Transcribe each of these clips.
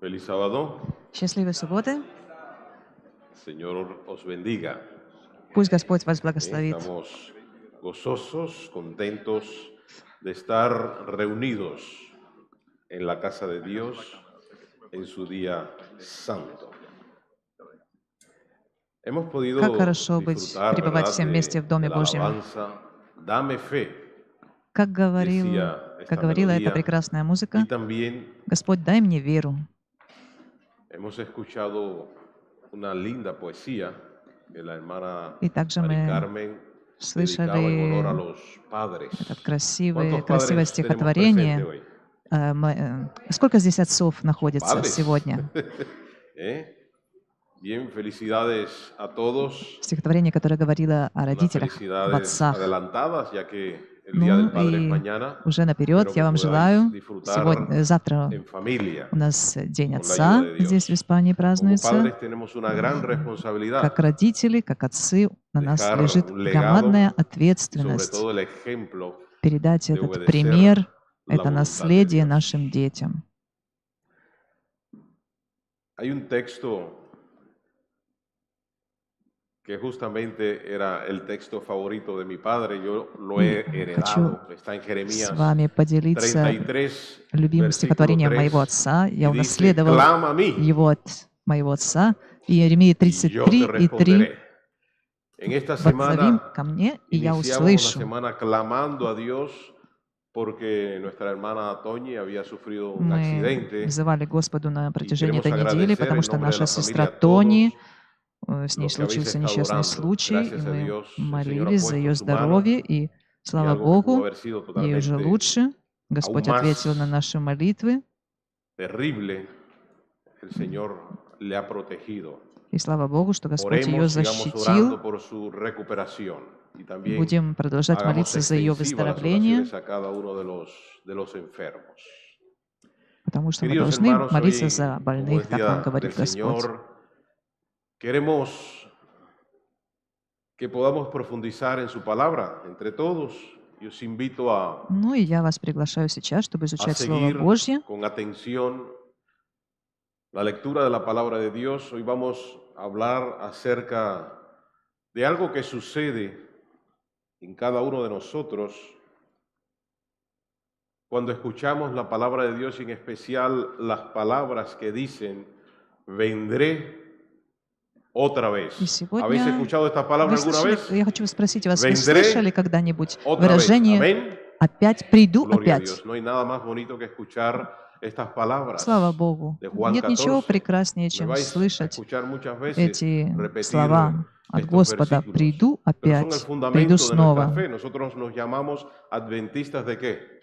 Feliz sábado. Счастливой субботы. Señor os bendiga. Пусть Господь вас благословит. Estamos gozosos, contentos de estar reunidos en la casa de Dios en su día santo. Hemos Как podido хорошо быть, disfrutar, пребывать ¿verdad?, всем вместе в Доме de la Божьем. alabanza. Dame fe, Как decía esta говорила эта melodía, прекрасная y музыка, también Господь, дай мне веру. hemos escuchado una linda poesía que la hermana И также Mari мы Carmen dedicaba en honor a слышали los padres. это ¿Cuántos красивое padres tenemos presentes стихотворение. hoy? Сколько здесь отцов находится Padres. сегодня? Bien, felicidades a todos. Стихотворение, которое говорило о Unas родителях, об felicidades отцах. adelantadas, ya que el Día del Ну Padre es и mañana. уже наперед Espero я que вам podáis желаю, disfrutar завтра en familia, у нас День con la ayuda Отца de здесь в Dios. Испании Como празднуется. padres tenemos una gran responsabilidad, Как родители, как отцы, на нас dejar лежит un legado громадная y sobre ответственность todo el ejemplo передать de этот obedecer пример, la это voluntad de наследие Dios. нашим детям. Hay un texto que justamente era el texto favorito de mi padre, yo lo he Хочу heredado, está en с Jeremías вами поделиться 33, любимым versículo стихотворением моего 3, отца. y Я dice, унаследовал clama a mí его от моего отца. И Иеремия y yo te 33 и 3. responderé. En esta «Воззови semana ко мне, и я iniciamos la услышу». semana clamando a Dios porque nuestra hermana Toñi había sufrido un Мы accidente взывали к Господу на y протяжении queremos этой недели, agradecer потому en что nombre de наша la сестра familia a Тони, todos с ней los que habéis случился estado несчастный orando. случай, и Gracias a мы Dios, el Señor ha молились за puesto ее en su mano здоровье, и, y слава algo que pudo Богу, haber sido ей уже totalmente лучше. Господь aún ответил на más наши молитвы, terrible, el Señor le ha protegido. и слава Богу, что Господь ее Oremos, sigamos orando защитил. por su recuperación y también Будем продолжать hagamos молиться за ее extensivas las выздоровление, oraciones a cada uno de los enfermos. потому что мы Queridos должны hermanos, молиться hoy, за como больных, es так нам Día говорит del Господь. Señor, queremos que podamos profundizar en su palabra entre todos. Y os invito a Ну и я вас приглашаю сейчас, чтобы изучать Слово seguir Божье. con atención la lectura de la palabra de Dios. Hoy vamos a hablar acerca de algo que sucede en cada uno de nosotros cuando escuchamos la palabra de Dios y en especial las palabras que dicen, vendré otra И vez. ¿Habéis сегодня escuchado estas вы palabras alguna слышали, vez? я хочу спросить вас, вы Vendré слышали когда-нибудь otra vez. выражение Amén. «опять приду, Gloria a опять»? Dios. No hay nada más bonito que escuchar estas palabras Слава Богу. de Juan Нет ничего 14. прекраснее, Me чем vais a слышать escuchar muchas veces эти repetir слова от estos Господа versículos. «приду Pero son el опять, приду fundamento de nuestra снова». fe. Nosotros nos llamamos adventistas de qué?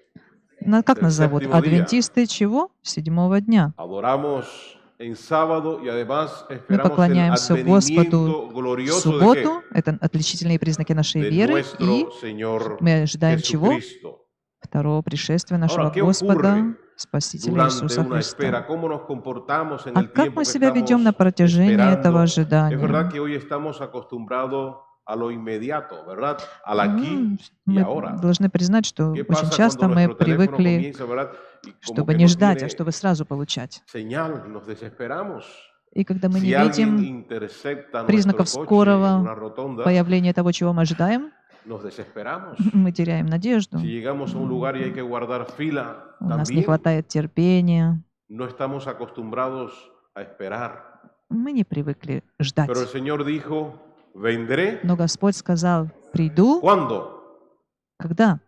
Как Del нас зовут? séptimo día. Адвентисты чего? Седьмого дня. Adoramos en sábado y además Мы esperamos el поклоняемся Господу advenimiento в glorioso de qué? субботу. Это отличительные признаки нашей De веры. И nuestro Señor мы ожидаем чего? Jesucristo. Второго пришествия нашего Ahora, ¿qué Господа, ocurre Спасителя durante Иисуса una Христа. espera? ¿Cómo nos comportamos en А el как tiempo мы que себя ведем на estamos протяжении этого esperando? Es verdad ожидания? que hoy estamos acostumbrados a lo inmediato, ¿verdad? Al aquí y Мы ahora. должны признать, что ¿Qué очень pasa часто cuando мы nuestro teléfono привыкли, comienza, verdad? Y como чтобы que не no ждать, а tiene чтобы сразу получать. señal, nos desesperamos. И когда мы Si не alguien видим intercepta nuestro признаков coche en скорого una rotonda, появления того, чего мы ожидаем, nos desesperamos. мы теряем надежду. Si llegamos a un lugar y hay que guardar fila, У нас не también хватает терпения. no estamos acostumbrados a esperar. Мы не привыкли ждать. Pero el Señor dijo, vendré. Но Господь сказал, приду. ¿Cuándo? Когда?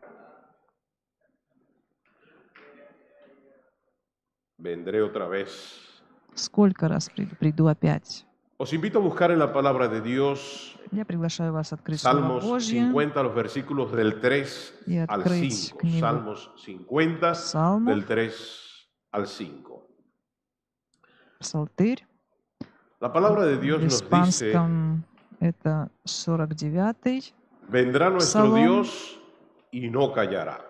Vendré otra vez. Сколько раз приду? Приду опять. Os invito a buscar en la palabra de Dios Я приглашаю вас открыть Слово Salmos Божье 50, los versículos del 3 и al открыть 5. книгу Salmos 50, Псалмов, del 3 al 5. Псалтырь. La palabra de В Dios nos dice, испанском это 49-й. vendrá nuestro Psalm. Dios y no callará.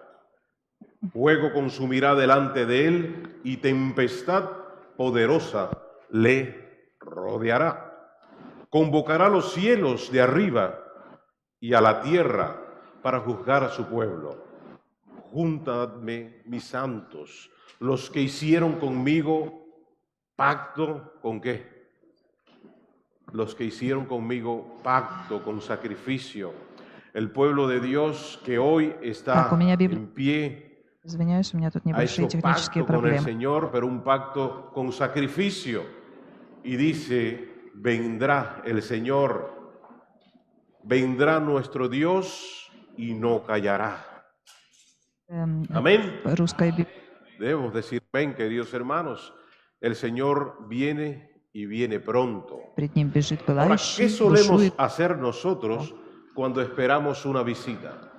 Fuego consumirá delante de él y tempestad poderosa le rodeará. Convocará a los cielos de arriba y a la tierra para juzgar a su pueblo. Juntadme, mis santos, los que hicieron conmigo ¿Pacto con qué? Los que hicieron conmigo pacto con sacrificio. El pueblo de Dios que hoy está Так, у меня Библия. en pie Извиняюсь, у меня тут ha небольшие hecho технические pacto con el проблемы. Señor, pero un pacto con sacrificio. Y dice, vendrá el Señor, vendrá nuestro Dios y no callará. Amén. Русская Библия. Debemos decir, ven, queridos hermanos, el Señor viene y viene pronto. Пред ним бежит Ahora, ¿qué пылающий, solemos бушует. hacer nosotros cuando esperamos una visita?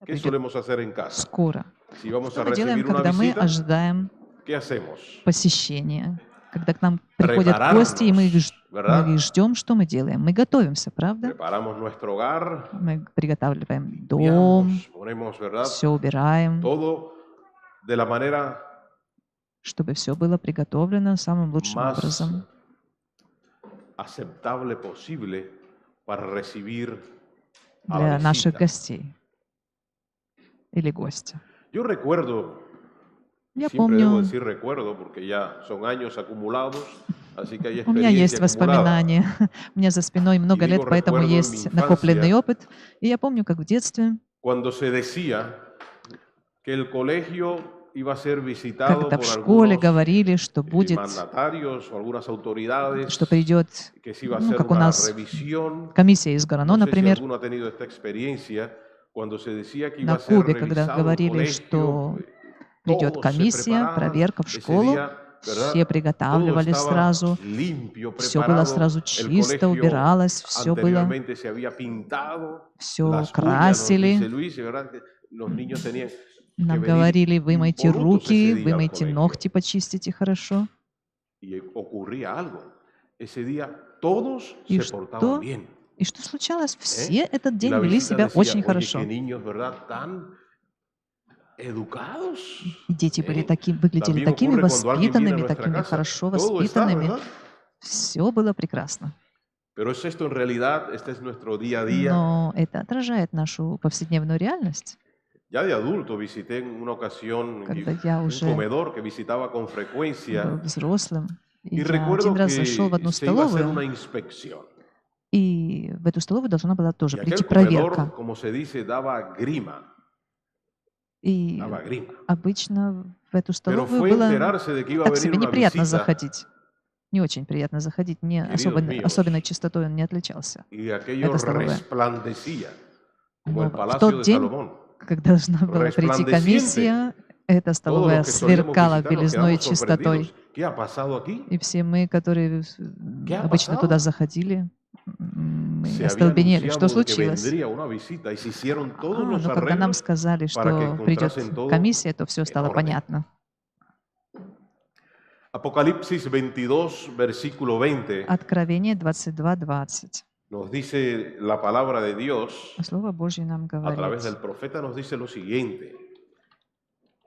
¿Qué Придет solemos hacer en casa? скоро. Si vamos Что a мы делаем, recibir una когда мы visita, ожидаем ¿qué hacemos? посещения? Когда к нам приходят гости, и мы их ¿verdad? ждем, что мы делаем? Мы готовимся, правда? Preparamos nuestro hogar, Мы приготавливаем дом, limpiamos, ponemos, ¿verdad? все убираем, Todo de la manera чтобы все было приготовлено самым лучшим más образом, aceptable posible para recibir a la для наших visita. гостей или гостя. Yo recuerdo, Я siempre debo помню, decir recuerdo porque ya son años acumulados, así que hay у меня есть experiencia acumulada. воспоминания, у меня за спиной много И лет, digo, поэтому recuerdo en mi есть накопленный infancia, опыт. И я помню, как в детстве, cuando se decía que el colegio iba a ser visitado когда в por школе algunos говорили, что будет, mandatarios o algunas autoridades, что придет, que se iba a ну, hacer как у una нас revisión. комиссия из ГРАНО, No sé si например, alguno ha tenido esta experiencia cuando se decía que iba на a ser Кубе, когда revisado el говорили, colegio, что придет todos se комиссия, preparaban, проверка в ese школу, día, ¿verdad? все Todo приготавливались estaba сразу, limpio, все было preparado, сразу el чисто, colegio убиралось, все было, anteriormente se había pintado, все las uñas, nos dice красили. Luis, ¿verdad? Que los niños tenían que Нам venir говорили, вымойте impolutos ese руки, día al вымойте colegio. ногти, почистите хорошо. Y ocurría algo. Ese día todos Y se portaban что? bien. И что случалось? Все этот Y день la вели visita себя decía, очень oye, хорошо. qué niños, ¿verdad? Tan educados. И дети были ¿eh? выглядели También такими ocurre cuando alguien viene a воспитанными, nuestra такими casa. хорошо Todo está, воспитанными. ¿verdad? Все было прекрасно. Pero es esto en realidad, este es nuestro día a día. Но это отражает нашу повседневную реальность. Ya de adulto visité en una ocasión Когда я un уже comedor que visitaba con был frecuencia взрослым, и y я recuerdo один раз зашел в que одну se iba a hacer una столовую, inspección. и в эту столовую должна была тоже Y прийти aquel проверка. comedor, como se dice, daba grima, И daba grima. обычно в эту Pero столовую fue было enterarse de que iba a так venir себе una неприятно visita заходить. Не очень приятно заходить, Queridos míos. особенной чистотой он не отличался. y aquello Это столовая. resplandecía como Но el в palacio тот de день, Salomón. когда должна была прийти комиссия, эта Todos столовая los que solíamos сверкала visitar nos белизной и quedamos чистотой. sorprendidos. ¿Qué ha pasado aquí? И все мы, которые ¿Qué ha обычно pasado? туда заходили, мы Se había остолбенели. Что anunciado que случилось? vendría una visita y se hicieron todos los Ну, когда нам arreglos. сказали, para que что придет encontrasen todo комиссия, то все стало en orden. понятно. Apocalipsis 22, versículo 20, Откровение 22:20. nos dice la palabra de Dios, Слово Божье нам a través del говорит. profeta nos dice lo siguiente.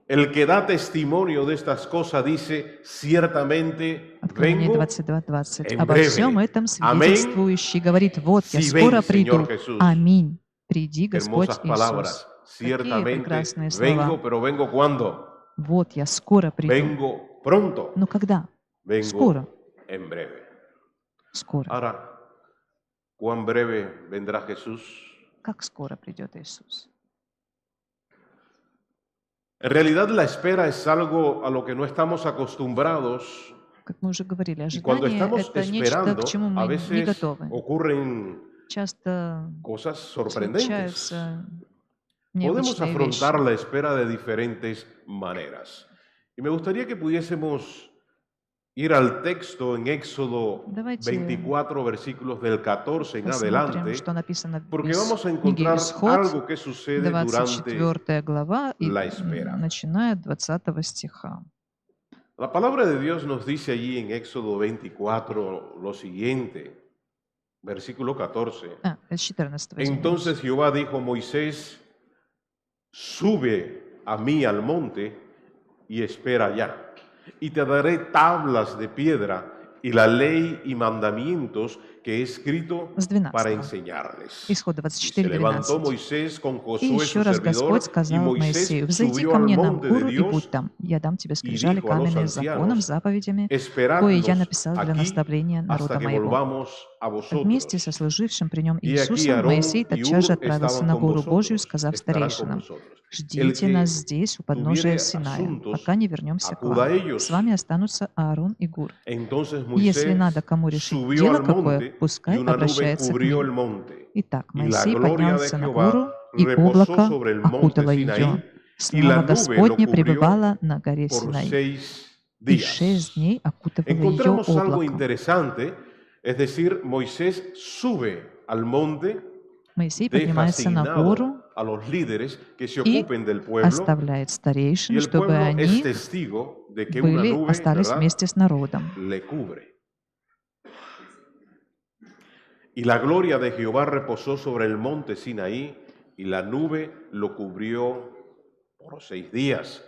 El que da testimonio de estas cosas dice, ciertamente Откровение vengo 22:20. en Обо breve. всем этом Amén. свидетельствующий говорит, вот я Si скоро ven, Señor приду. Jesús. Amинь. Приди, Qué Господь hermosas palabras. Иисус. Ciertamente прекрасные vengo, слова. pero vengo cuando? Вот я скоро приду. Vengo pronto. Но когда? Vengo Скоро. en breve. Скоро. Ahora, ¿cuán breve vendrá Jesús? Как скоро придет Иисус? En realidad la espera es algo a lo que no estamos acostumbrados Как мы уже говорили, y cuando ожидание — estamos это нечто, esperando, к чему a мы не veces готовы. ocurren Часто cosas sorprendentes. случаются Podemos необычные afrontar вещи. la espera de diferentes maneras. Y me gustaría que pudiésemos ir al texto en Éxodo Давайте 24, versículos del 14 en Посмотрим, adelante, что написано porque в vamos a книге encontrar Исход, algo que sucede durante 24 глава, и la espera. начиная от 20 стиха. La palabra de Dios nos dice allí en Éxodo 24 lo siguiente, versículo 14. С 14 возьмем. Entonces Jehová dijo a Moisés, sube a mí al monte y espera allá, y te daré tablas de piedra y la ley y mandamientos que he escrito с para 12. enseñarles. Исход Y se 24, levantó 12. Moisés con И Josué еще su раз Господь servidor, y сказал Moisés Моисею: «Взойди subió ко al мне на monte de гору и будь Dios там. Я дам тебе y скрижали dijo a los каменные с законом, ancianos: заповедями, кое я esperadnos написал для aquí наставления hasta народа que моего». volvamos a Вместе со vosotros. служившим при нем Y aquí Иисусом Моисей Aarón y тотчас же Ur отправился estaban на con гору Божию, vosotros, сказав estarán con старейшинам: vosotros. El «Ждите нас que здесь, у подножия tuviere Синая, asuntos, пока не вернемся к acuda a вам. С ellos». вами останутся Аарон и Гур. Entonces Если Moisés надо кому решить subió дело al какое, monte y пускай una nube обращается к cubrió el ним». monte. Итак, Y la Моисей gloria de поднялся на гору, Jehová и reposó облако sobre el monte окутало ее, Sinaí, y la слава nube lo Господня cubrió пребывала на горе por Синай, 6 и 6 días. дней окутывало ее Encontramos algo облако. interesante, es decir, Moisés sube al monte, Моисей deja поднимается на гору asignado a los líderes que se и ocupen del pueblo, оставляет y старейшин, el чтобы pueblo es они testigo de que una nube, остались ¿verdad?, вместе с народом. le cubre. Y la gloria de Jehová reposó sobre el monte Sinaí, y la nube lo cubrió por 6 días.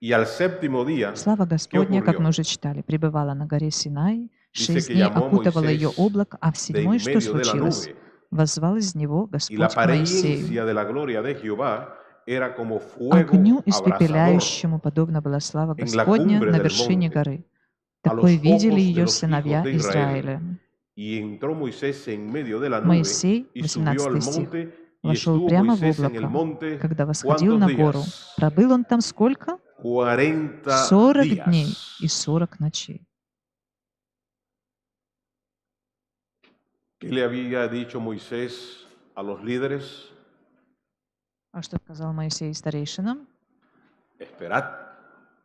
Y al séptimo día, Слава ¿qué Господня, как ocurrió? мы уже читали, пребывала на горе Синай, Dice 6 que дней llamó a окутывало ее Moisés облако, а в de седьмой en что medio de la случилось? nube. Воззвал из него Y la Господь к Моисею. apariencia de la gloria de Jehová era como Огню fuego abrasador испепеляющему подобна была слава en la Господня cumbre на del вершине monte, горы. a Такое los видели ojos de ее los сыновья hijos de Israel. Израиля. Y entró Moisés en medio de la nube Моисей, y subió al 18 стих, monte, y вошел estuvo прямо в Moisés en el облако, monte когда восходил ¿cuántos на гору. días? Пробыл он там сколько? 40 40 дней и días. 40 ночей. ¿Qué le había dicho Moisés a los líderes? А что сказал Моисей старейшинам? Esperad.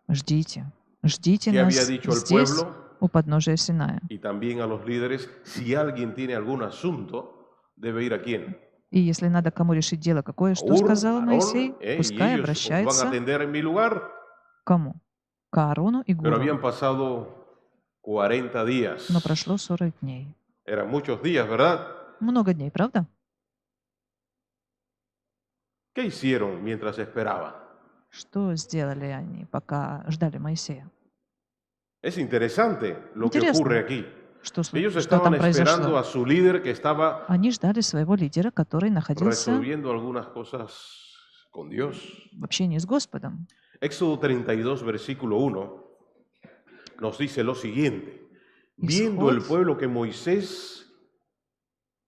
Ждите. Ждите ¿Qué había нас dicho al здесь, pueblo? у подножия Синая. Y también a los líderes, si alguien tiene algún asunto, debe ir a quién? И если надо кому решить дело какое, что Ur, сказал Моисей, Aarón, y пускай ellos os van a обращается atender en mi lugar. к кому? К Аарону и Pero Гуру. habían pasado 40 días. Но прошло 40 дней. Eran muchos días, ¿verdad? Много дней, правда? ¿Qué hicieron mientras esperaban? Что сделали они, пока ждали Моисея? Es interesante lo que Интересно, ocurre aquí. что Ellos что там estaban esperando произошло. a su líder que estaba Они ждали своего лидера, который находился resolviendo algunas cosas con Dios. в общении с Господом. Éxodo 32, versículo 1, nos dice lo siguiente. Viendo el Исход pueblo que Moisés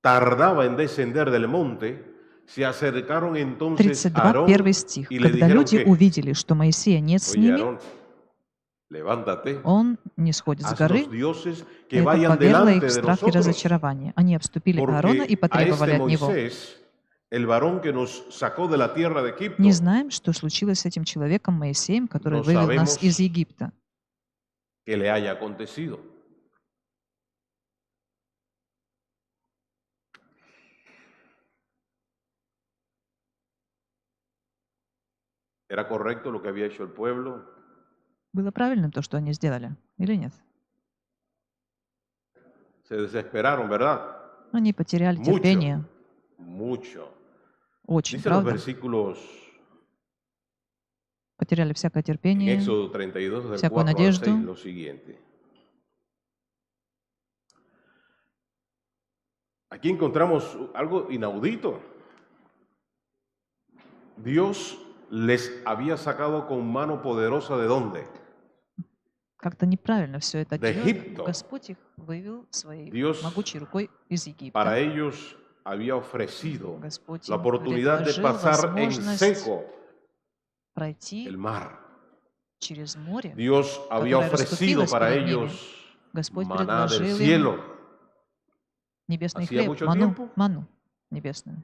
tardaba en descender del monte, se acercaron entonces a 32, Aarón первый стих. y le Когда dijeron люди que, увидели, что Моисея нет с oye, ними, Aarón, levántate, он не сходит с горы. haznos dioses que Это vayan повергло их delante в de страх и nosotros, разочарование. Они обступили Аарона и porque a потребовали este от него. Moisés, el varón que nos sacó de la tierra de Egipto, Не знаем, что случилось с этим человеком Моисеем, который no вывел нас sabemos из Египта. que le haya acontecido. ¿Era correcto lo que había hecho el pueblo? Было правильным то, что они сделали, или нет? Se desesperaron, ¿verdad? Они потеряли Mucho, терпение. mucho. Очень, Dice los правда? versículos Потеряли всякое en терпение, Éxodo 32, del всякую 4 al 6, надежду. lo siguiente. Aquí encontramos algo inaudito. Dios les había sacado con mano poderosa ¿de dónde? Как-то неправильно все это De делали. Egipto. Господь их вывел своей Dios могучей рукой из Para Египта. ellos había ofrecido Господь la им oportunidad de предложил pasar en возможность seco пройти el mar. через море, Dios había которое ofrecido расступилось para перед ними. ellos Господь maná del предложил им cielo. небесный Hacía хлеб, mucho tiempo. ману небесную.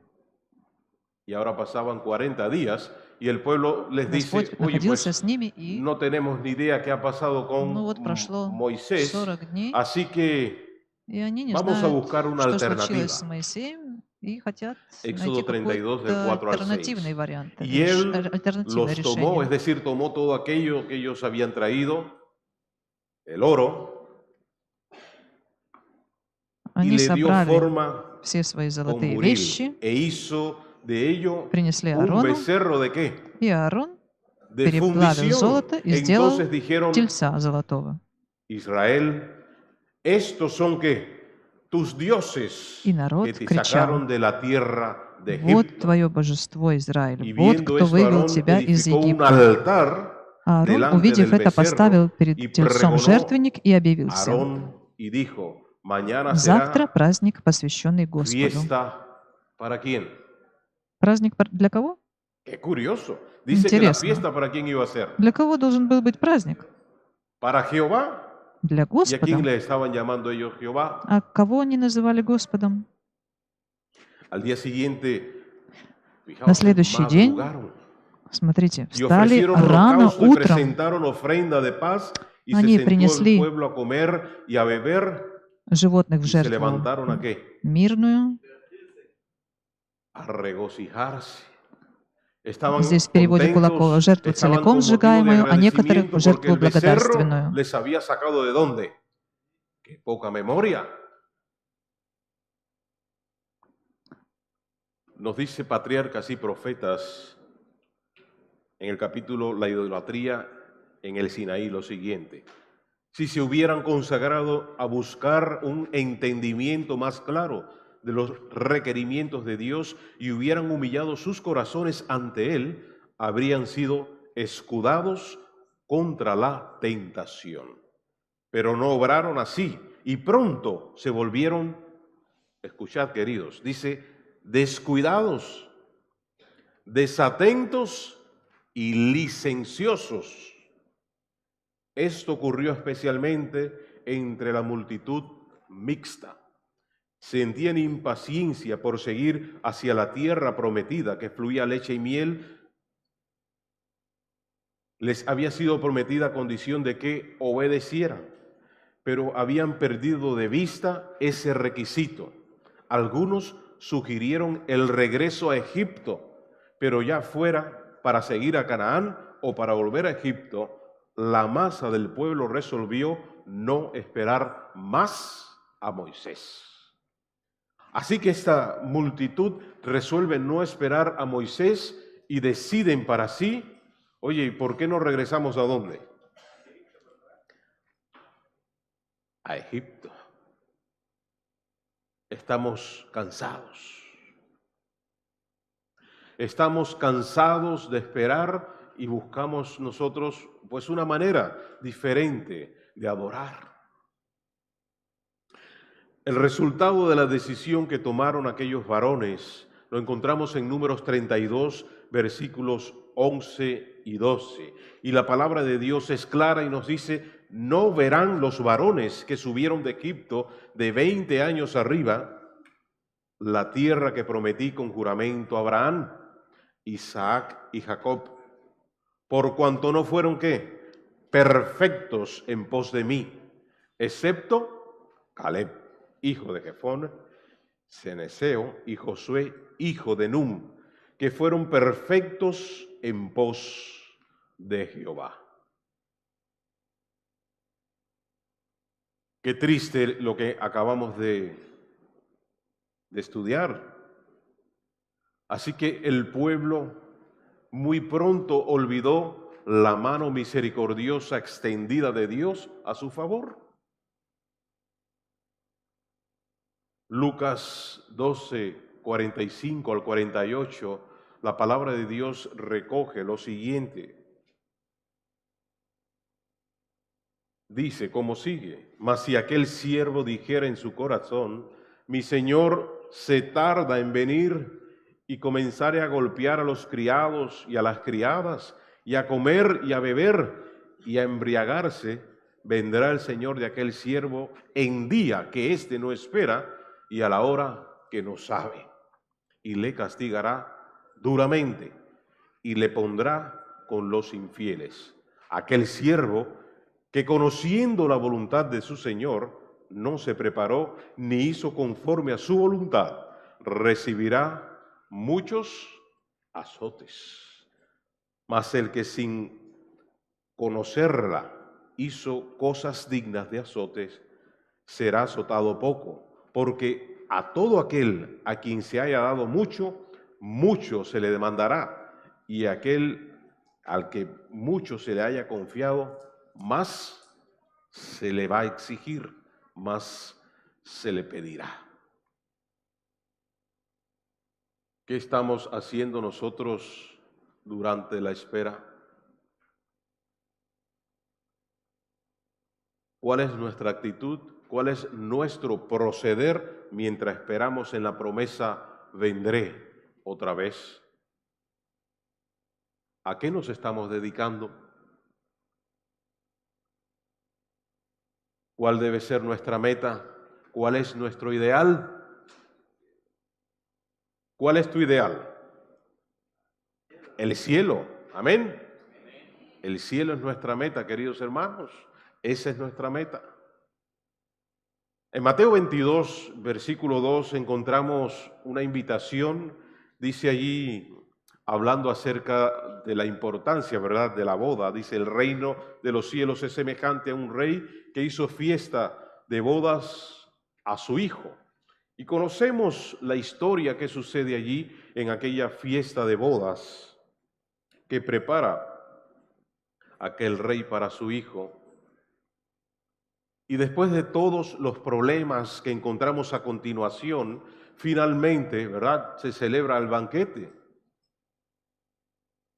Y ahora pasaban 40 días y el pueblo les dice, Господь oye, находился pues с ними, и no tenemos ni idea qué ha pasado con ну вот прошло Moisés, 40 дней, así que и они не vamos a знают, buscar una что alternativa. случилось с Моисеем, и хотят Éxodo найти 32 del какой-то 4 al 6. альтернативный вариант, Y él альтернативное los tomó, es решение. decir, tomó todo aquello que ellos habían traído, el oro, y Они le dio собрали forma все свои con золотые buril, вещи, e hizo de ello принесли un Аарону, becerro de qué? и Аарон De переплавил fundición. золото и сделал Entonces dijeron, тельца золотого. Israel, estos son qué? tus dioses И народ que te кричал: sacaron de la tierra de «Вот Egipto». твое божество, Израиль, Y вот viendo кто esto, вывел Aarón тебя из edificó un Египта». altar Аарон, delante увидев del это, поставил becerro перед y тельцом жертвенник pregonó и объявил всем: Aarón y dijo: mañana «Завтра será праздник, посвященный Господу». fiesta ¿para quién? Праздник для кого? Qué curioso. Dice que la Интересно. fiesta ¿para quién iba a ser? Для кого должен был быть праздник? Para Jehová. Для ¿Y a Господа. quién le estaban llamando ellos Jehová? А кого они называли Господом? Al día siguiente, На fijaos, следующий день, madrugaron смотрите, y встали ofrecieron рано holocausto y утром. presentaron ofrenda de paz y se Они sentó el принесли pueblo a comer y a beber животных в y se жертву levantaron ¿a qué? мирную. A regocijarse. Estaban Здесь в переводе Кулакова: contentos, жертву estaban целиком con motivo de сжигаемую, а некоторых agradecimiento в porque жертву el becerro благодарственную. les había sacado ¿de dónde? Qué poca memoria. Nos dice Patriarcas y Profetas en el capítulo La idolatría en el Sinaí lo siguiente: si se hubieran consagrado a buscar un entendimiento más claro de los requerimientos de Dios y hubieran humillado sus corazones ante Él, habrían sido escudados contra la tentación. Pero no obraron así y pronto se volvieron, escuchad queridos, dice, descuidados, desatentos y licenciosos. Esto ocurrió especialmente entre la multitud mixta. Sentían impaciencia por seguir hacia la tierra prometida que fluía leche y miel. Les había sido prometida a condición de que obedecieran, pero habían perdido de vista ese requisito. Algunos sugirieron el regreso a Egipto, pero ya fuera para seguir a Canaán o para volver a Egipto, la masa del pueblo resolvió no esperar más a Moisés. Así que esta multitud resuelve no esperar a Moisés y deciden para sí, oye, ¿y por qué no regresamos a dónde? A Egipto. Estamos cansados. Estamos cansados de esperar y buscamos nosotros pues una manera diferente de adorar. El resultado de la decisión que tomaron aquellos varones lo encontramos en Números 32, versículos 11 y 12. Y la palabra de Dios es clara y nos dice: no verán los varones que subieron de Egipto de 20 años arriba la tierra que prometí con juramento a Abraham, Isaac y Jacob, por cuanto no fueron ¿qué? Perfectos en pos de mí, excepto Caleb, hijo de Jefón, Ceneseo y Josué, hijo de Num, que fueron perfectos en pos de Jehová. Qué triste lo que acabamos de estudiar. Así que el pueblo muy pronto olvidó la mano misericordiosa extendida de Dios a su favor. Lucas 12, 45 al 48, la palabra de Dios recoge lo siguiente. Dice, como sigue: mas si aquel siervo dijera en su corazón, mi señor se tarda en venir, y comenzare a golpear a los criados y a las criadas, y a comer y a beber y a embriagarse, vendrá el señor de aquel siervo en día que éste no espera y a la hora que no sabe, y le castigará duramente y le pondrá con los infieles. Aquel siervo que, conociendo la voluntad de su señor, no se preparó ni hizo conforme a su voluntad, recibirá muchos azotes. Mas el que sin conocerla hizo cosas dignas de azotes, será azotado poco, porque a todo aquel a quien se haya dado mucho, mucho se le demandará, y aquel al que mucho se le haya confiado, más se le va a exigir, más se le pedirá. ¿Qué estamos haciendo nosotros durante la espera? ¿Cuál es nuestra actitud? ¿Cuál es nuestro proceder mientras esperamos en la promesa vendré otra vez? ¿A qué nos estamos dedicando? ¿Cuál debe ser nuestra meta? ¿Cuál es nuestro ideal? ¿Cuál es tu ideal? El cielo. Amén. El cielo es nuestra meta, queridos hermanos. Esa es nuestra meta. En Mateo 22, versículo 2, encontramos una invitación. Dice allí, hablando acerca de la importancia, ¿verdad?, de la boda. Dice, el reino de los cielos es semejante a un rey que hizo fiesta de bodas a su hijo. Y conocemos la historia que sucede allí en aquella fiesta de bodas que prepara aquel rey para su hijo. Y después de todos los problemas que encontramos a continuación, finalmente, ¿verdad?, se celebra el banquete.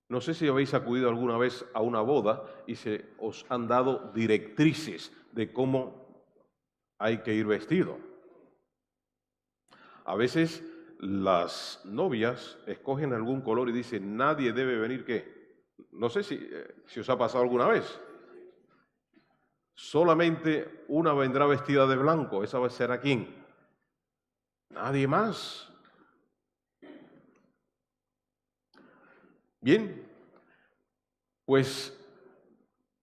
No sé si habéis acudido alguna vez a una boda y se os han dado directrices de cómo hay que ir vestido. A veces las novias escogen algún color y dicen, nadie debe venir, ¿qué? No sé si os ha pasado alguna vez. Solamente una vendrá vestida de blanco. ¿Esa va a ser a quién? Nadie más. Bien, pues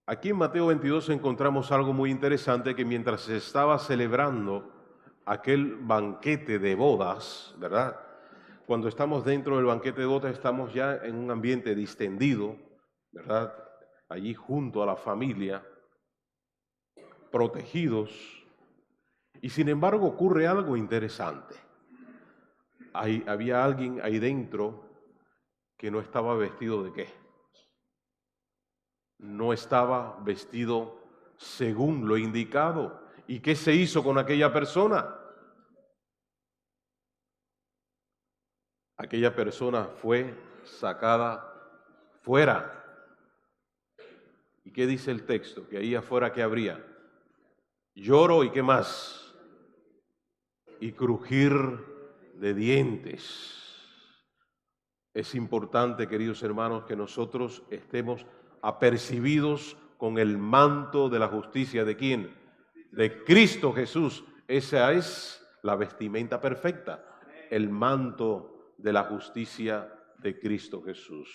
aquí en Mateo 22 encontramos algo muy interesante, que mientras se estaba celebrando aquel banquete de bodas, ¿verdad? Cuando estamos dentro del banquete de bodas estamos ya en un ambiente distendido, ¿verdad? Allí junto a la familia, protegidos. Y sin embargo ocurre algo interesante. Había alguien ahí dentro que no estaba vestido ¿de qué? No estaba vestido según lo indicado. ¿Y qué se hizo con aquella persona? Aquella persona fue sacada fuera. ¿Y qué dice el texto? Que ahí afuera, ¿qué habría? Lloro y ¿qué más? Y crujir de dientes. Es importante, queridos hermanos, que nosotros estemos apercibidos con el manto de la justicia. ¿De quién? De Cristo Jesús. Esa es la vestimenta perfecta, el manto de la justicia de Cristo Jesús.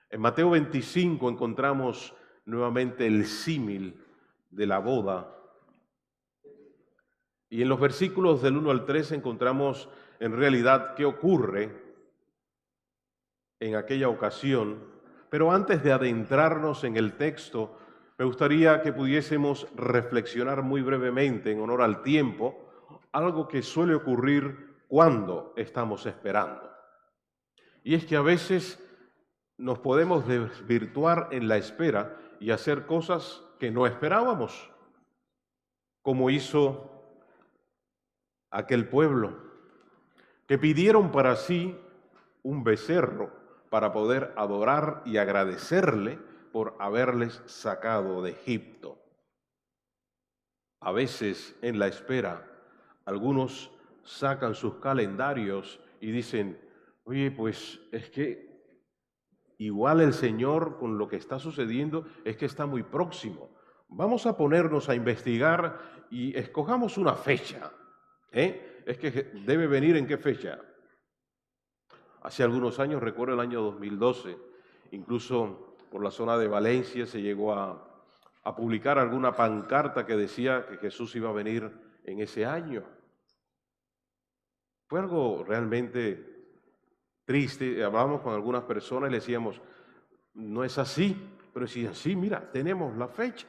En Mateo 25 encontramos nuevamente el símil de la boda. Y en los versículos del 1 al 3 encontramos en realidad qué ocurre en aquella ocasión. Pero antes de adentrarnos en el texto, me gustaría que pudiésemos reflexionar muy brevemente, en honor al tiempo, algo que suele ocurrir cuando estamos esperando. Y es que a veces nos podemos desvirtuar en la espera y hacer cosas que no esperábamos, como hizo aquel pueblo, que pidieron para sí un becerro para poder adorar y agradecerle por haberles sacado de Egipto. A veces en la espera, algunos sacan sus calendarios y dicen, oye, pues es que igual el Señor con lo que está sucediendo es que está muy próximo. Vamos a ponernos a investigar y escojamos una fecha. Es que debe venir ¿en qué fecha? Hace algunos años, recuerdo el año 2012, incluso por la zona de Valencia se llegó a publicar alguna pancarta que decía que Jesús iba a venir en ese año. Fue algo realmente triste. Hablábamos con algunas personas y le decíamos, no es así, pero decían, sí, mira, tenemos la fecha.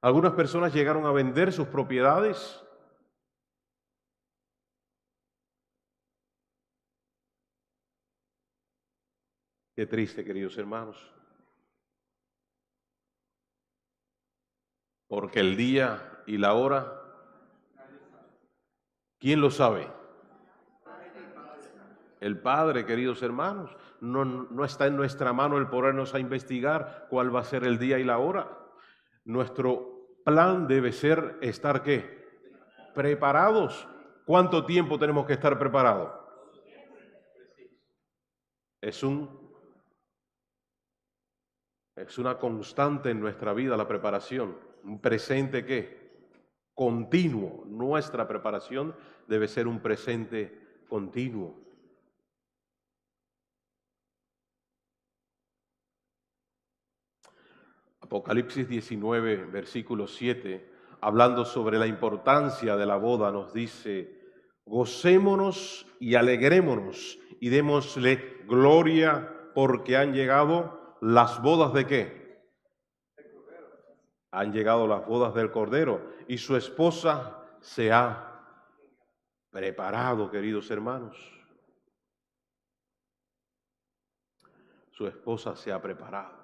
Algunas personas llegaron a vender sus propiedades. Qué triste, queridos hermanos. Porque el día y la hora ¿Quién lo sabe? El Padre, queridos hermanos. No está en nuestra mano el ponernos a investigar cuál va a ser el día y la hora. Nuestro plan debe ser estar, ¿qué? Preparados. ¿Cuánto tiempo tenemos que estar preparados? Es una constante en nuestra vida la preparación. Un presente, ¿qué? Continuo. Nuestra preparación debe ser un presente continuo. Apocalipsis 19, versículo 7, hablando sobre la importancia de la boda, nos dice: gocémonos y alegrémonos y démosle gloria porque han llegado las bodas ¿de qué? Han llegado las bodas del Cordero y su esposa se ha preparado, queridos hermanos. Su esposa se ha preparado.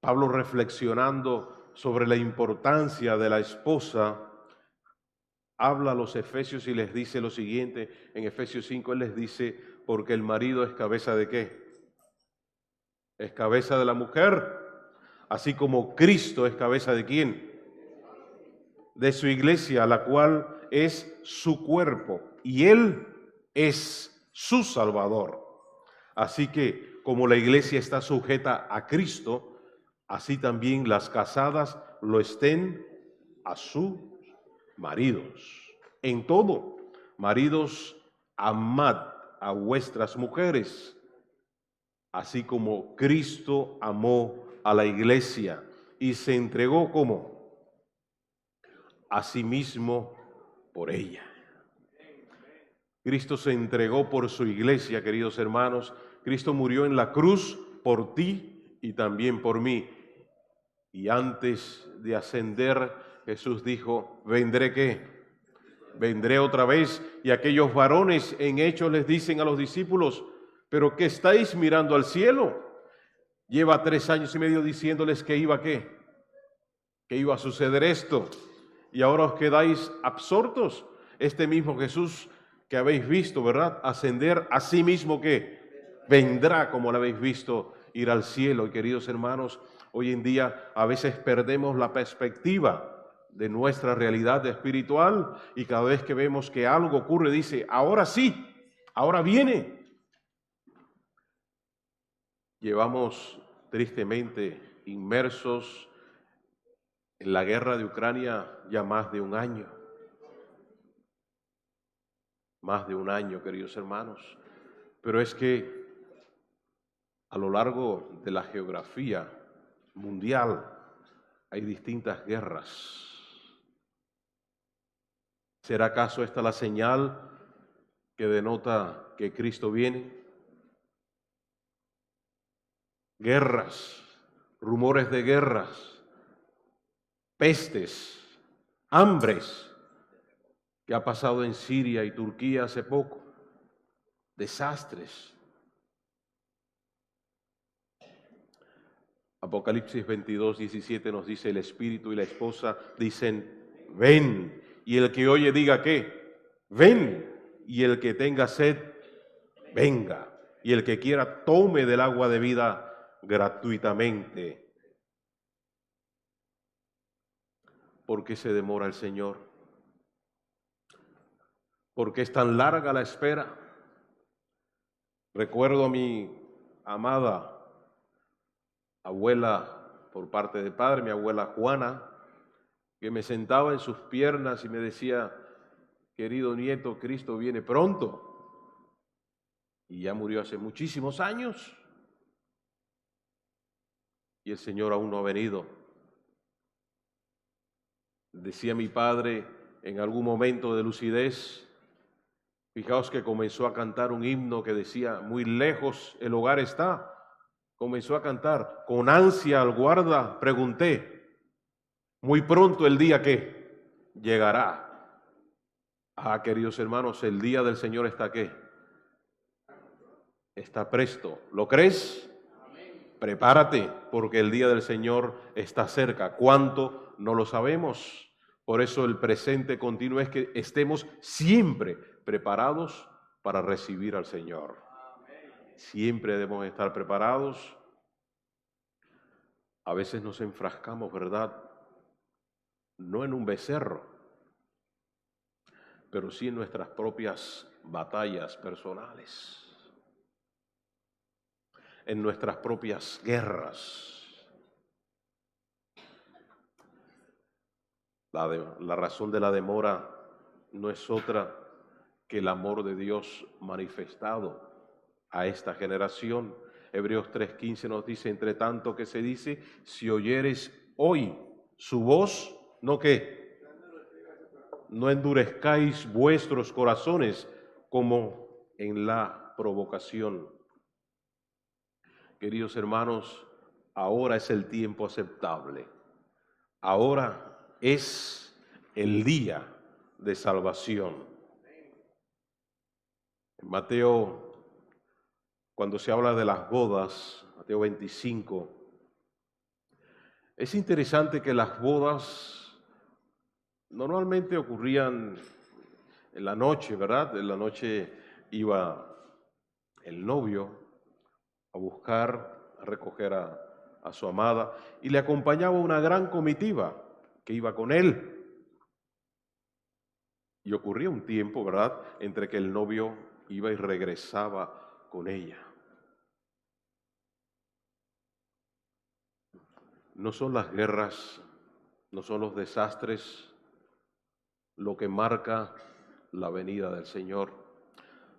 Pablo, reflexionando sobre la importancia de la esposa, habla a los efesios y les dice lo siguiente. En Efesios 5 él les dice: porque el marido es cabeza ¿de qué? Es cabeza de la mujer, así como Cristo es cabeza ¿de quién? De su iglesia, la cual es su cuerpo, y él es su Salvador. Así que, como la iglesia está sujeta a Cristo, así también las casadas lo estén a sus maridos. En todo, maridos, amad a vuestras mujeres, así como Cristo amó a la iglesia y se entregó como a sí mismo por ella. Cristo se entregó por su iglesia, queridos hermanos. Cristo murió en la cruz por ti y también por mí. Y antes de ascender, Jesús dijo: ¿vendré qué? Vendré otra vez. Y aquellos varones en Hechos les dicen a los discípulos: ¿pero qué estáis mirando al cielo? Lleva 3 años y medio diciéndoles que iba ¿qué? Que iba a suceder esto. Y ahora os quedáis absortos. Este mismo Jesús que habéis visto, ¿verdad?, ascender, a sí mismo ¿qué? Vendrá, como lo habéis visto ir al cielo. Y queridos hermanos, hoy en día a veces perdemos la perspectiva de nuestra realidad espiritual y cada vez que vemos que algo ocurre, dice: ahora sí, ahora viene. Llevamos tristemente inmersos en la guerra de Ucrania ya más de un año. Más de un año, queridos hermanos. Pero es que a lo largo de la geografía mundial hay distintas guerras. ¿Será acaso esta la señal que denota que Cristo viene? Guerras, rumores de guerras, pestes, hambres que ha pasado en Siria y Turquía hace poco, desastres. Apocalipsis 22, 17 nos dice: el espíritu y la esposa dicen: ven. Y el que oye diga ¿qué? Ven. Y el que tenga sed, venga. Y el que quiera tome del agua de vida gratuitamente. ¿Por qué se demora el Señor? ¿Por qué es tan larga la espera? Recuerdo a mi amada abuela por parte de padre, mi abuela Juana, que me sentaba en sus piernas y me decía: querido nieto, Cristo viene pronto. Y ya murió hace muchísimos años. Y el Señor aún no ha venido. Decía mi padre en algún momento de lucidez, fijaos que comenzó a cantar un himno que decía: muy lejos el hogar está. Comenzó a cantar: con ansia al guarda pregunté, muy pronto el día que llegará. Ah, queridos hermanos, el día del Señor está ¿qué? Está presto. ¿Lo crees? Prepárate, porque el día del Señor está cerca. ¿Cuánto? No lo sabemos, Por eso el presente continuo es que estemos siempre preparados para recibir al Señor. Siempre debemos estar preparados. A veces nos enfrascamos, ¿verdad? No en un becerro, pero sí en nuestras propias batallas personales, en nuestras propias guerras. La razón de la demora no es otra que el amor de Dios manifestado a esta generación. Hebreos 3:15 nos dice, entre tanto que se dice, si oyeres hoy su voz, ¿no qué? No endurezcáis vuestros corazones como en la provocación. Queridos hermanos, ahora es el tiempo aceptable. Ahora es el día de salvación. En Mateo, cuando se habla de las bodas, Mateo 25, es interesante que las bodas normalmente ocurrían en la noche, ¿verdad? En la noche iba el novio a buscar, a recoger a su amada y le acompañaba una gran comitiva que iba con él. Y ocurría un tiempo, ¿verdad?, entre que el novio iba y regresaba con ella. No son las guerras, no son los desastres lo que marca la venida del Señor.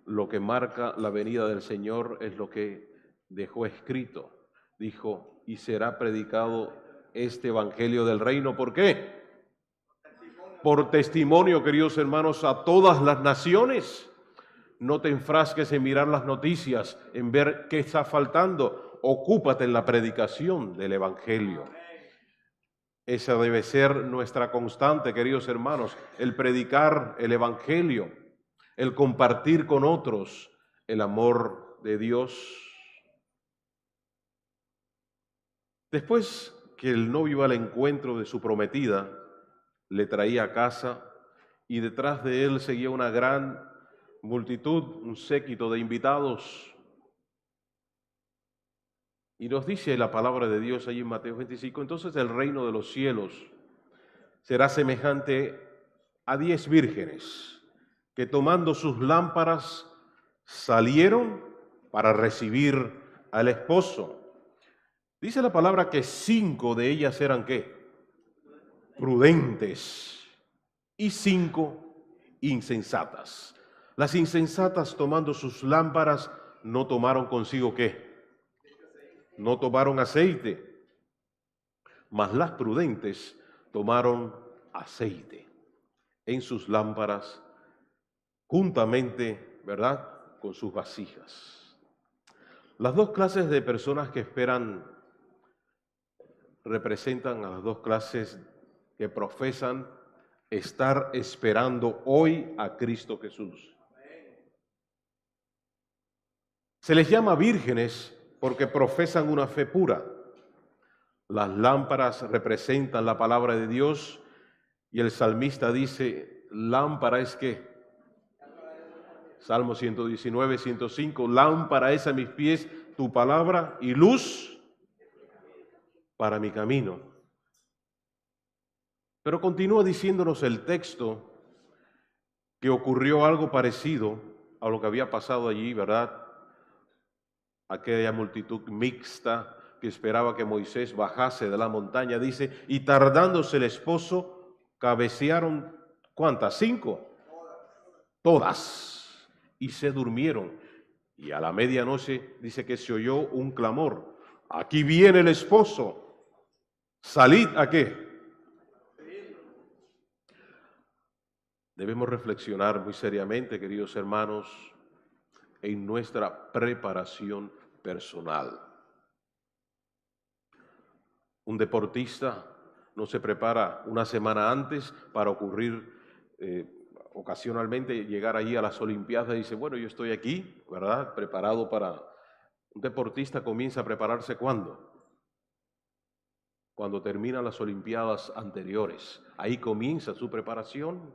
Lo que marca la venida del Señor es lo que dejó escrito. Dijo, y será predicado este evangelio del reino. ¿Por qué? Por testimonio, queridos hermanos, a todas las naciones. No te enfrasques en mirar las noticias, en ver qué está faltando. Ocúpate en la predicación del evangelio. Esa debe ser nuestra constante, queridos hermanos, el predicar el evangelio, el compartir con otros el amor de Dios. Después que el novio iba al encuentro de su prometida, le traía a casa y detrás de él seguía una gran multitud, un séquito de invitados. Y nos dice la palabra de Dios allí en Mateo 25, entonces el reino de los cielos será semejante a 10 vírgenes que tomando sus lámparas salieron para recibir al esposo. Dice la palabra que 5 de ellas eran ¿qué? Prudentes y 5 insensatas. Las insensatas tomando sus lámparas no tomaron consigo ¿qué? No tomaron aceite, mas las prudentes tomaron aceite en sus lámparas juntamente, ¿verdad?, con sus vasijas. Las dos clases de personas que esperan representan a las dos clases que profesan estar esperando hoy a Cristo Jesús. Se les llama vírgenes porque profesan una fe pura. Las lámparas representan la palabra de Dios y el salmista dice, lámpara es ¿qué? Salmo 119, 105, lámpara es a mis pies tu palabra y luz para mi camino. Pero continúa diciéndonos el texto que ocurrió algo parecido a lo que había pasado allí, ¿verdad? Aquella multitud mixta que esperaba que Moisés bajase de la montaña, dice, y tardándose el esposo, cabecearon, ¿cuántas? 5. Todas. Y se durmieron. Y a la medianoche dice que se oyó un clamor. Aquí viene el esposo. Salid, ¿a qué? Debemos reflexionar muy seriamente, queridos hermanos, en nuestra preparación personal. Un deportista no se prepara una semana antes para ocasionalmente llegar allí a las Olimpiadas y dice, bueno, yo estoy aquí, ¿verdad?, preparado para... Un deportista comienza a prepararse ¿cuándo? cuando terminan las Olimpiadas anteriores. Ahí comienza su preparación.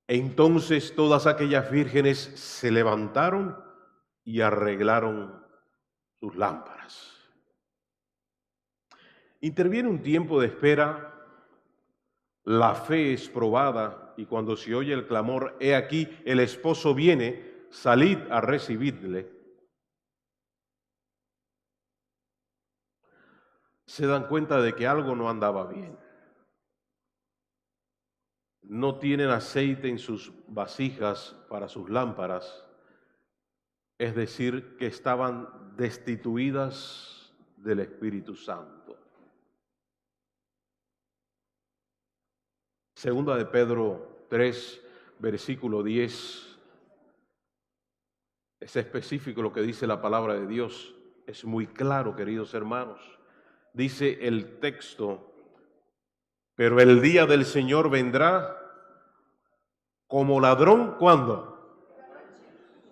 Entonces todas aquellas vírgenes se levantaron y arreglaron sus lámparas. Interviene un tiempo de espera, la fe es probada y cuando se oye el clamor, he aquí, el esposo viene, salid a recibirle. Se dan cuenta de que algo no andaba bien. No tienen aceite en sus vasijas para sus lámparas, es decir, que estaban destituidas del Espíritu Santo. Segunda de Pedro 3, versículo 10, es específico lo que dice la palabra de Dios, es muy claro, queridos hermanos. Dice el texto, pero el día del Señor vendrá como ladrón, ¿cuándo?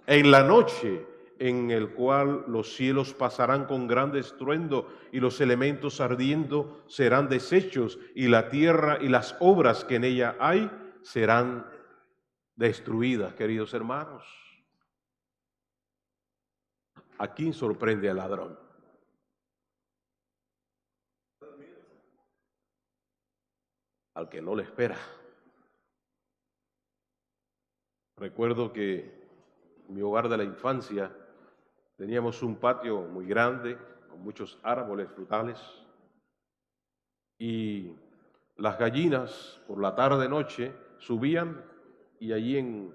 En la noche, en el cual los cielos pasarán con gran estruendo y los elementos ardiendo serán deshechos y la tierra y las obras que en ella hay serán destruidas, queridos hermanos. ¿A quién sorprende al ladrón? Al que no le espera. Recuerdo que en mi hogar de la infancia teníamos un patio muy grande con muchos árboles frutales y las gallinas por la tarde-noche subían y allí en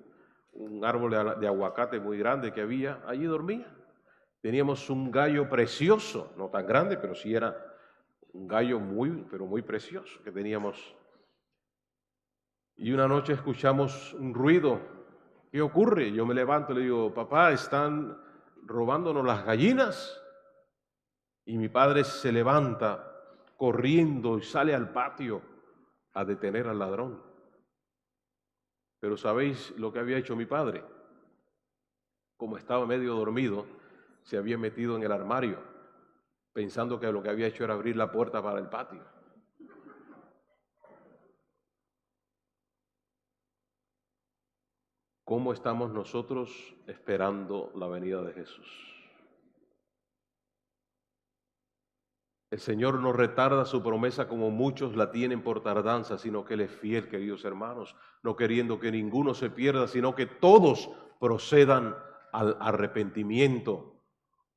un árbol de aguacate muy grande que había, allí dormían. Teníamos un gallo precioso, no tan grande, pero sí era un gallo muy precioso que teníamos. Y una noche escuchamos un ruido. ¿Qué ocurre? Yo me levanto y le digo, papá, ¿están robándonos las gallinas? Y mi padre se levanta corriendo y sale al patio a detener al ladrón. Pero ¿sabéis lo que había hecho mi padre? Como estaba medio dormido, se había metido en el armario, pensando que lo que había hecho era abrir la puerta para el patio. ¿Cómo estamos nosotros esperando la venida de Jesús? El Señor no retarda su promesa como muchos la tienen por tardanza, sino que Él es fiel, queridos hermanos, no queriendo que ninguno se pierda, sino que todos procedan al arrepentimiento.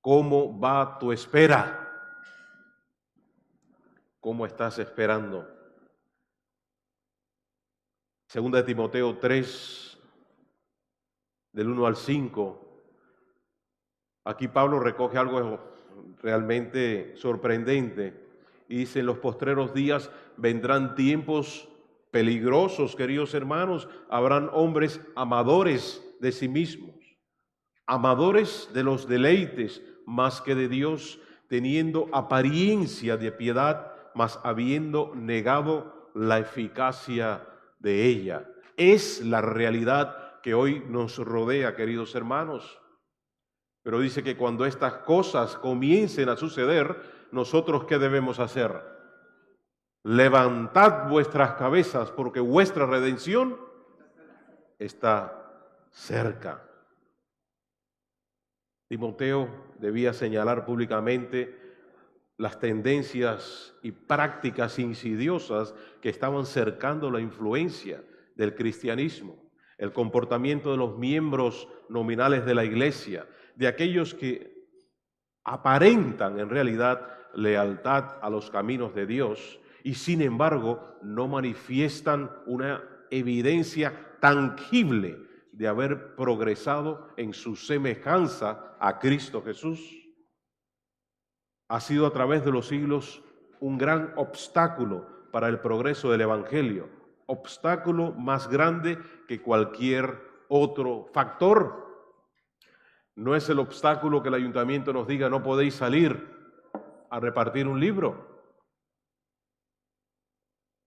¿Cómo va tu espera? ¿Cómo estás esperando? Segunda de Timoteo 3, del 1 al 5. Aquí Pablo recoge algo realmente sorprendente y dice, en los postreros días vendrán tiempos peligrosos, queridos hermanos, habrán hombres amadores de sí mismos, amadores de los deleites más que de Dios, teniendo apariencia de piedad, mas habiendo negado la eficacia de ella. Es la realidad que hoy nos rodea, queridos hermanos. Pero dice que cuando estas cosas comiencen a suceder, nosotros ¿qué debemos hacer? Levantad vuestras cabezas porque vuestra redención está cerca. Timoteo debía señalar públicamente las tendencias y prácticas insidiosas que estaban cercando la influencia del cristianismo, el comportamiento de los miembros nominales de la iglesia, de aquellos que aparentan en realidad lealtad a los caminos de Dios y sin embargo no manifiestan una evidencia tangible de haber progresado en su semejanza a Cristo Jesús. Ha sido a través de los siglos un gran obstáculo para el progreso del Evangelio, obstáculo más grande que cualquier otro factor. No es el obstáculo que el ayuntamiento nos diga no podéis salir a repartir un libro.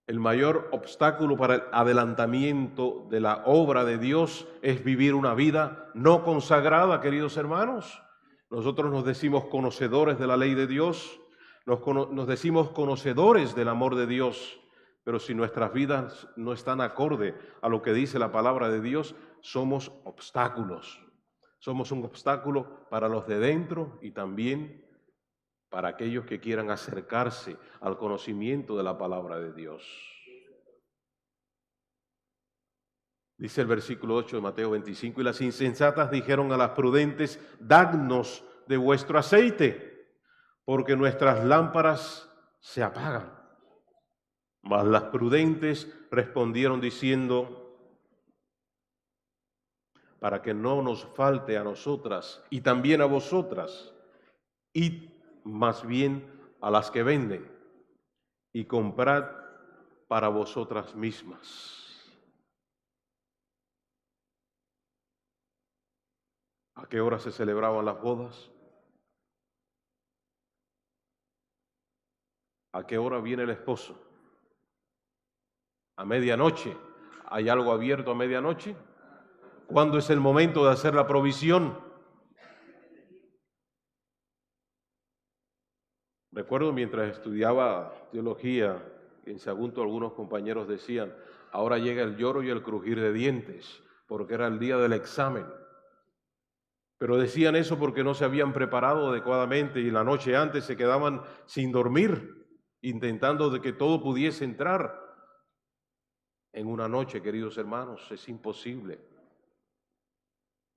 El mayor obstáculo para el adelantamiento de la obra de Dios es vivir una vida no consagrada, queridos hermanos. Nosotros nos decimos conocedores de la ley de Dios, nos decimos conocedores del amor de Dios, pero si nuestras vidas no están acorde a lo que dice la palabra de Dios, somos obstáculos. Somos un obstáculo para los de dentro y también para aquellos que quieran acercarse al conocimiento de la palabra de Dios. Dice el versículo 8 de Mateo 25, y las insensatas dijeron a las prudentes, dadnos de vuestro aceite, porque nuestras lámparas se apagan. Mas las prudentes respondieron diciendo, para que no nos falte a nosotras y también a vosotras, id más bien a las que venden y comprad para vosotras mismas. ¿A qué hora se celebraban las bodas? ¿A qué hora viene el esposo? ¿A medianoche? ¿Hay algo abierto a medianoche? ¿Cuándo es el momento de hacer la provisión? Recuerdo mientras estudiaba teología, en Sagunto algunos compañeros decían, ahora llega el lloro y el crujir de dientes, porque era el día del examen. Pero decían eso porque no se habían preparado adecuadamente y la noche antes se quedaban sin dormir, intentando de que todo pudiese entrar. En una noche, queridos hermanos, es imposible.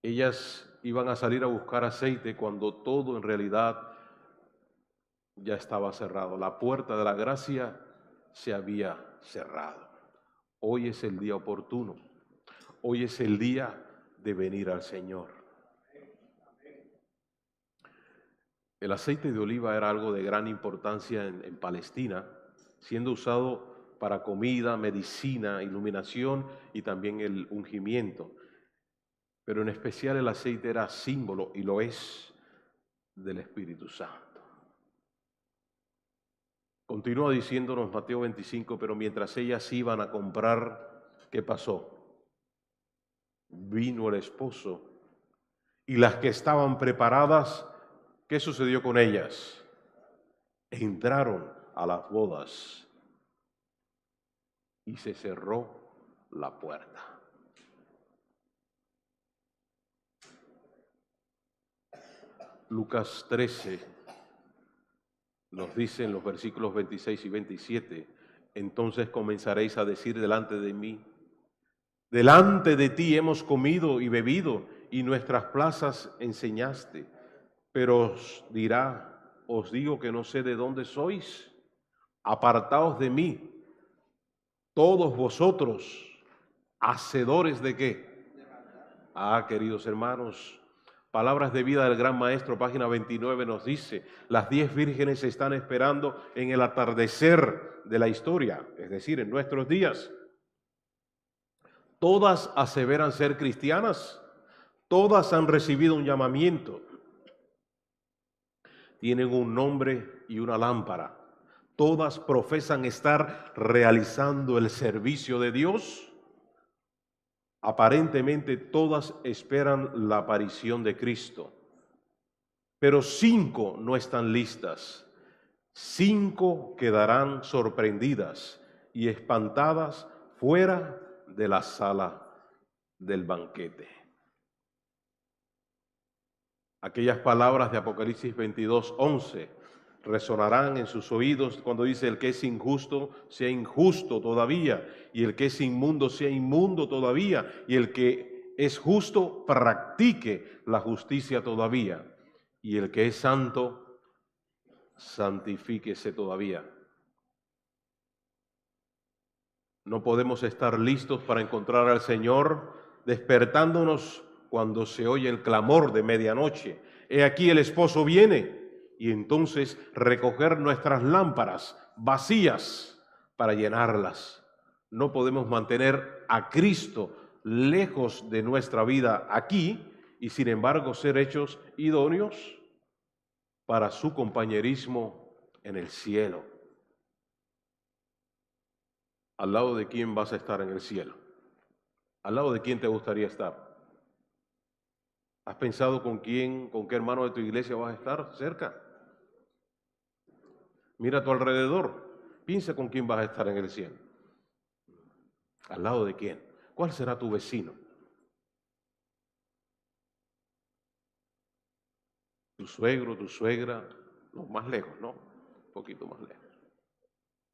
Ellas iban a salir a buscar aceite cuando todo en realidad ya estaba cerrado. La puerta de la gracia se había cerrado. Hoy es el día oportuno. Hoy es el día de venir al Señor. El aceite de oliva era algo de gran importancia en Palestina, siendo usado para comida, medicina, iluminación y también el ungimiento. Pero en especial el aceite era símbolo, y lo es, del Espíritu Santo. Continúa diciéndonos Mateo 25, pero mientras ellas iban a comprar, ¿qué pasó? Vino el esposo y las que estaban preparadas, ¿qué sucedió con ellas? Entraron a las bodas y se cerró la puerta. Lucas 13 nos dice en los versículos 26 y 27, entonces comenzaréis a decir delante de mí, delante de ti hemos comido y bebido y nuestras plazas enseñaste, pero os digo que no sé de dónde sois, apartaos de mí, todos vosotros, hacedores de qué. Queridos hermanos, Palabras de vida del Gran Maestro, página 29, nos dice, las 10 vírgenes están esperando en el atardecer de la historia, es decir, en nuestros días. Todas aseveran ser cristianas, todas han recibido un llamamiento, tienen un nombre y una lámpara, todas profesan estar realizando el servicio de Dios. Aparentemente todas esperan la aparición de Cristo, pero 5 no están listas. 5 quedarán sorprendidas y espantadas fuera de la sala del banquete. Aquellas palabras de Apocalipsis 22:11 resonarán en sus oídos cuando dice el que es injusto sea injusto todavía, y el que es inmundo sea inmundo todavía, y el que es justo practique la justicia todavía, y el que es santo santifíquese todavía. No podemos estar listos para encontrar al Señor despertándonos cuando se oye el clamor de medianoche. He aquí el esposo viene, y entonces recoger nuestras lámparas vacías para llenarlas. No podemos mantener a Cristo lejos de nuestra vida aquí y sin embargo ser hechos idóneos para su compañerismo en el cielo. ¿Al lado de quién vas a estar en el cielo? ¿Al lado de quién te gustaría estar? ¿Has pensado con quién, con qué hermano de tu iglesia vas a estar cerca? Mira a tu alrededor. Piensa con quién vas a estar en el cielo. ¿Al lado de quién? ¿Cuál será tu vecino? Tu suegro, tu suegra, no, más lejos, ¿no? Un poquito más lejos.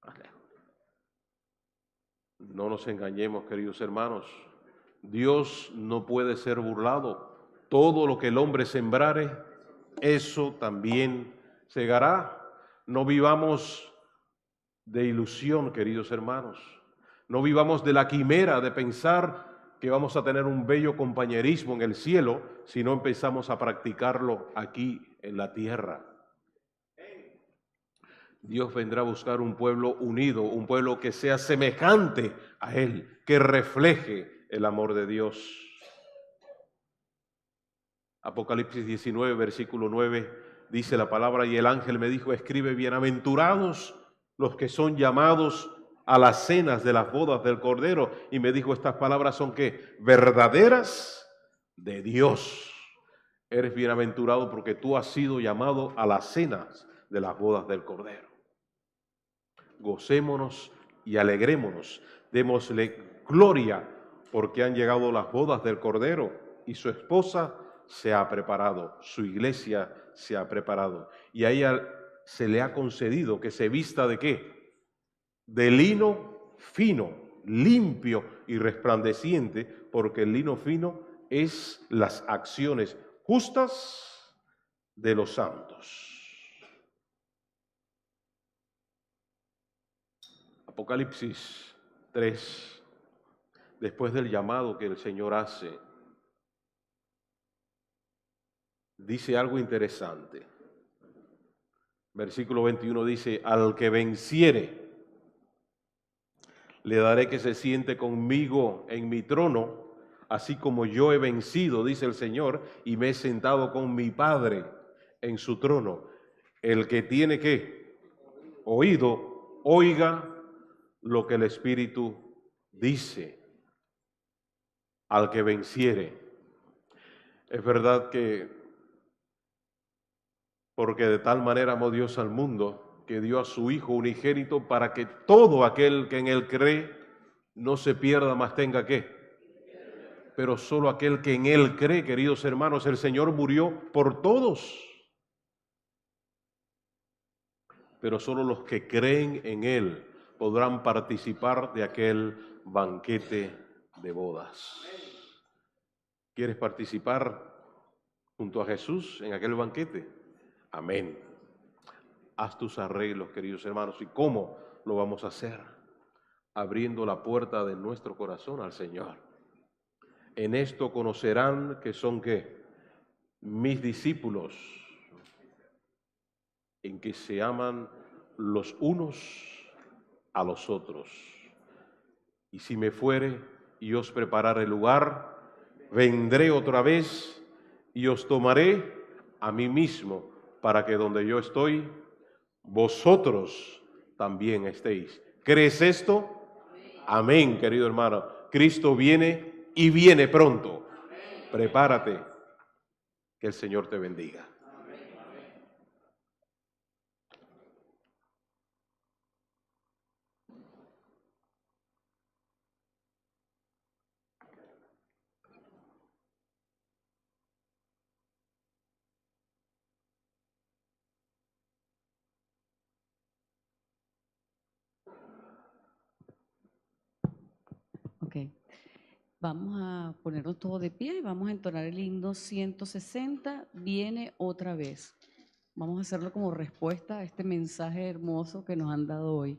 Más lejos. No nos engañemos, queridos hermanos. Dios no puede ser burlado. Todo lo que el hombre sembrare, eso también segará. No vivamos de ilusión, queridos hermanos. No vivamos de la quimera de pensar que vamos a tener un bello compañerismo en el cielo si no empezamos a practicarlo aquí en la tierra. Dios vendrá a buscar un pueblo unido, un pueblo que sea semejante a Él, que refleje el amor de Dios. Apocalipsis 19, versículo 9, dice la palabra, y el ángel me dijo, escribe, bienaventurados los que son llamados a las cenas de las bodas del Cordero. Y me dijo, estas palabras son ¿qué? Verdaderas de Dios. Eres bienaventurado porque tú has sido llamado a las cenas de las bodas del Cordero. Gocémonos y alegrémonos, démosle gloria porque han llegado las bodas del Cordero y su esposa se ha preparado, su iglesia se ha preparado y a ella se le ha concedido que se vista ¿de qué? De lino fino, limpio y resplandeciente, porque el lino fino es las acciones justas de los santos. Apocalipsis 3, después del llamado que el Señor hace, dice algo interesante. Versículo 21 dice, al que venciere, le daré que se siente conmigo en mi trono, así como yo he vencido, dice el Señor, y me he sentado con mi Padre en su trono. El que tiene ¿qué? Oído, oiga lo que el Espíritu dice. Al que venciere. Es verdad que porque de tal manera amó Dios al mundo que dio a su Hijo unigénito para que todo aquel que en Él cree no se pierda, mas tenga ¿qué? Pero solo aquel que en Él cree, queridos hermanos, el Señor murió por todos. Pero solo los que creen en Él podrán participar de aquel banquete de bodas. ¿Quieres participar junto a Jesús en aquel banquete? Amén. Haz tus arreglos, queridos hermanos. ¿Y cómo lo vamos a hacer? Abriendo la puerta de nuestro corazón al Señor. En esto conocerán que son ¿qué? Mis discípulos, en que se aman los unos a los otros. Y si me fuere y os prepararé lugar, vendré otra vez y os tomaré a mí mismo, para que donde yo estoy, vosotros también estéis. ¿Crees esto? Amén, querido hermano. Cristo viene y viene pronto. Prepárate. Que el Señor te bendiga. Ok, vamos a ponernos todos de pie y vamos a entonar el himno 160, viene otra vez. Vamos a hacerlo como respuesta a este mensaje hermoso que nos han dado hoy.